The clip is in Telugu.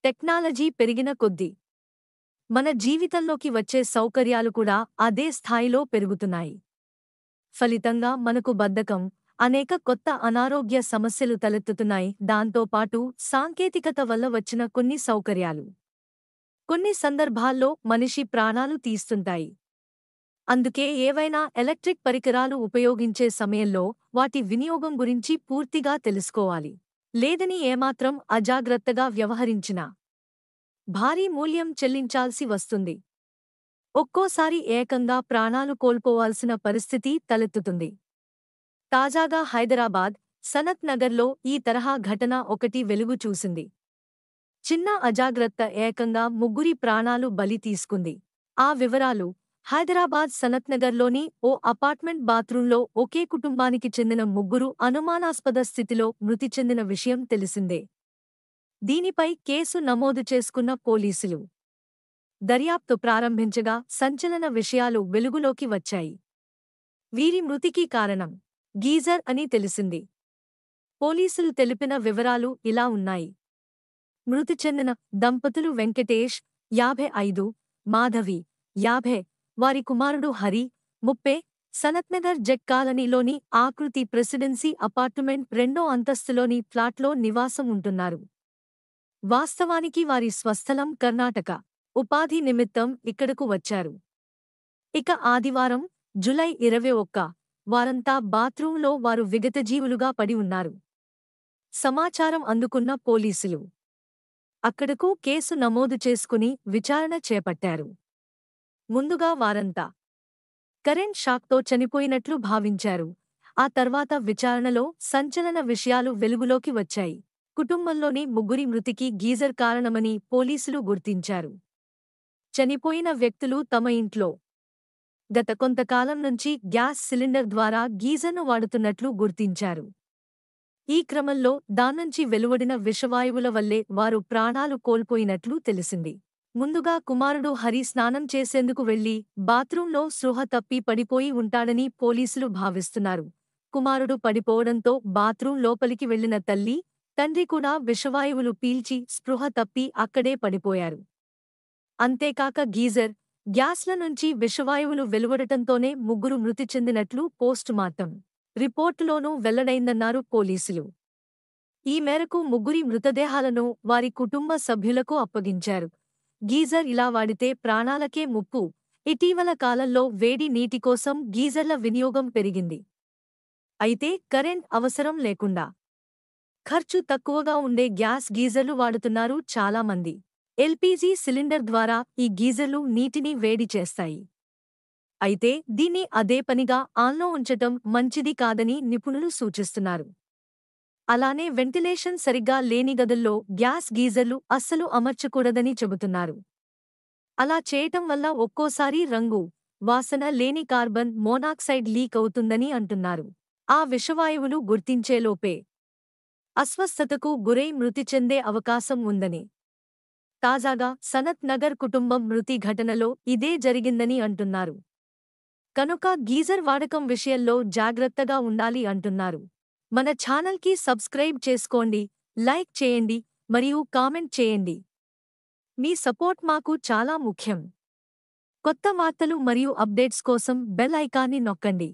టెక్నాలజీ పెరిగిన కొద్దీ మన జీవితంలోకి వచ్చే సౌకర్యాలు కూడా అదే స్థాయిలో పెరుగుతున్నాయి. ఫలితంగా మనకు బద్ధకం, అనేక కొత్త అనారోగ్య సమస్యలు తలెత్తుతున్నాయి. దాంతోపాటు సాంకేతికత వల్ల వచ్చిన కొన్ని సౌకర్యాలు కొన్ని సందర్భాల్లో మనిషి ప్రాణాలు తీస్తుంటాయి. అందుకే ఏవైనా ఎలక్ట్రిక్ పరికరాలు ఉపయోగించే సమయంలో వాటి వినియోగం గురించి పూర్తిగా తెలుసుకోవాలి. లేదని ఏమాత్రం అజాగ్రత్తగా వ్యవహరించినా భారీ మూల్యం చెల్లించాల్సి వస్తుంది. ఒక్కోసారి ఏకంగా ప్రాణాలు కోల్పోవాల్సిన పరిస్థితి తలెత్తుతుంది. తాజాగా హైదరాబాద్, సనత్ నగర్లో ఈ తరహా ఘటన ఒకటి వెలుగు చూసింది. చిన్న అజాగ్రత్త ఏకంగా ముగ్గురి ప్రాణాలు బలి తీసుకుంది. ఆ వివరాలు: హైదరాబాద్ సనత్నగర్లోని ఓ అపార్ట్మెంట్ బాత్రూంలో ఒకే కుటుంబానికి చెందిన ముగ్గురు అనుమానాస్పద స్థితిలో మృతి చెందిన విషయం తెలిసిందే. దీనిపై కేసు నమోదు చేసుకున్న పోలీసులు దర్యాప్తు ప్రారంభించగా సంచలన విషయాలు వెలుగులోకి వచ్చాయి. వీరి మృతికి కారణం గీజర్ అని తెలిసింది. పోలీసులు తెలిపిన వివరాలు ఇలా ఉన్నాయి. మృతి చెందిన దంపతులు వెంకటేష్, 55, మాధవి, 50, వారి కుమారుడు హరి, 30, సనత్నగర్ జెక్ కాలనీలోని ఆకృతి ప్రెసిడెన్సీ అపార్టుమెంట్ 2వ అంతస్తులోని ఫ్లాట్లో నివాసం ఉంటున్నారు. వాస్తవానికి వారి స్వస్థలం కర్ణాటక. ఉపాధి నిమిత్తం ఇక్కడకు వచ్చారు. ఇక ఆదివారం, జూలై 21 వారంతా బాత్రూంలో వారు విగతజీవులుగా పడి ఉన్నారు. సమాచారం అందుకున్న పోలీసులు అక్కడకు కేసు నమోదు చేసుకుని విచారణ చేపట్టారు. ముందుగా వారంతా కరెంట్ షాక్తో చనిపోయినట్లు భావించారు. ఆ తర్వాత విచారణలో సంచలన విషయాలు వెలుగులోకి వచ్చాయి. కుటుంబంలోని ముగ్గురి మృతికి గీజర్ కారణమని పోలీసులు గుర్తించారు. చనిపోయిన వ్యక్తులు తమ ఇంట్లో గత కొంతకాలం నుంచి గ్యాస్ సిలిండర్ ద్వారా గీజర్ను వాడుతున్నట్లు గుర్తించారు. ఈ క్రమంలో దాన్నుంచి వెలువడిన విషవాయువుల వల్లే వారు ప్రాణాలు కోల్పోయినట్లు తెలిసింది. ముందుగా కుమారుడు హరి స్నానం చేసేందుకు వెళ్లి బాత్రూంలో స్పృహ తప్పి పడిపోయి ఉంటాడని పోలీసులు భావిస్తున్నారు. కుమారుడు పడిపోవడంతో బాత్రూం లోపలికి వెళ్లిన తల్లి, తండ్రి కూడా విషవాయువులు పీల్చి స్పృహ తప్పి అక్కడే పడిపోయారు. అంతేకాక గీజర్, గ్యాస్ల నుంచి విషవాయువులు వెలువడటంతోనే ముగ్గురు మృతి చెందినట్లు పోస్టుమార్టం రిపోర్టులోనూ వెల్లడైందన్నారు పోలీసులు. ఈ మేరకు ముగ్గురి మృతదేహాలను వారి కుటుంబ సభ్యులకు అప్పగించారు. గీజర్ ఇలా వాడితే ప్రాణాలకే ముప్పు. ఇటీవల కాలంలో వేడి నీటి కోసం గీజర్ల వినియోగం పెరిగింది. అయితే కరెంట్ అవసరం లేకుండా ఖర్చు తక్కువగా ఉండే గ్యాస్ గీజర్లు వాడుతున్నారు చాలామంది. ఎల్పీజీ సిలిండర్ ద్వారా ఈ గీజర్లు నీటిని వేడి చేస్తాయి. అయితే దీన్ని అదే పనిగా ఆన్లో ఉంచటం మంచిది కాదని నిపుణులు సూచిస్తున్నారు. అలానే వెంటిలేషన్ సరిగ్గా లేని గదుల్లో గ్యాస్ గీజర్లు అస్సలు అమర్చకూడదని చెబుతున్నారు. అలా చేయటం వల్ల ఒక్కోసారి రంగు, వాసన లేని కార్బన్ మోనాక్సైడ్ లీక్ అవుతుందని అంటున్నారు. ఆ విషవాయువులు గుర్తించేలోపే అస్వస్థతకు గురై మృతి చెందే అవకాశం ఉందని. తాజాగా సనత్ నగర్ కుటుంబం మృతి ఘటనలో ఇదే జరిగిందని అంటున్నారు. కనుక గీజర్ వాడకం విషయంలో జాగ్రత్తగా ఉండాలి అంటున్నారు. మన ఛానల్కి సబ్స్క్రైబ్ చేసుకోండి, లైక్ చేయండి మరియు కామెంట్ చేయండి. మీ సపోర్ట్ మాకు చాలా ముఖ్యం. కొత్త వార్తలు మరియు అప్డేట్స్ కోసం బెల్ ఐకాన్ని నొక్కండి.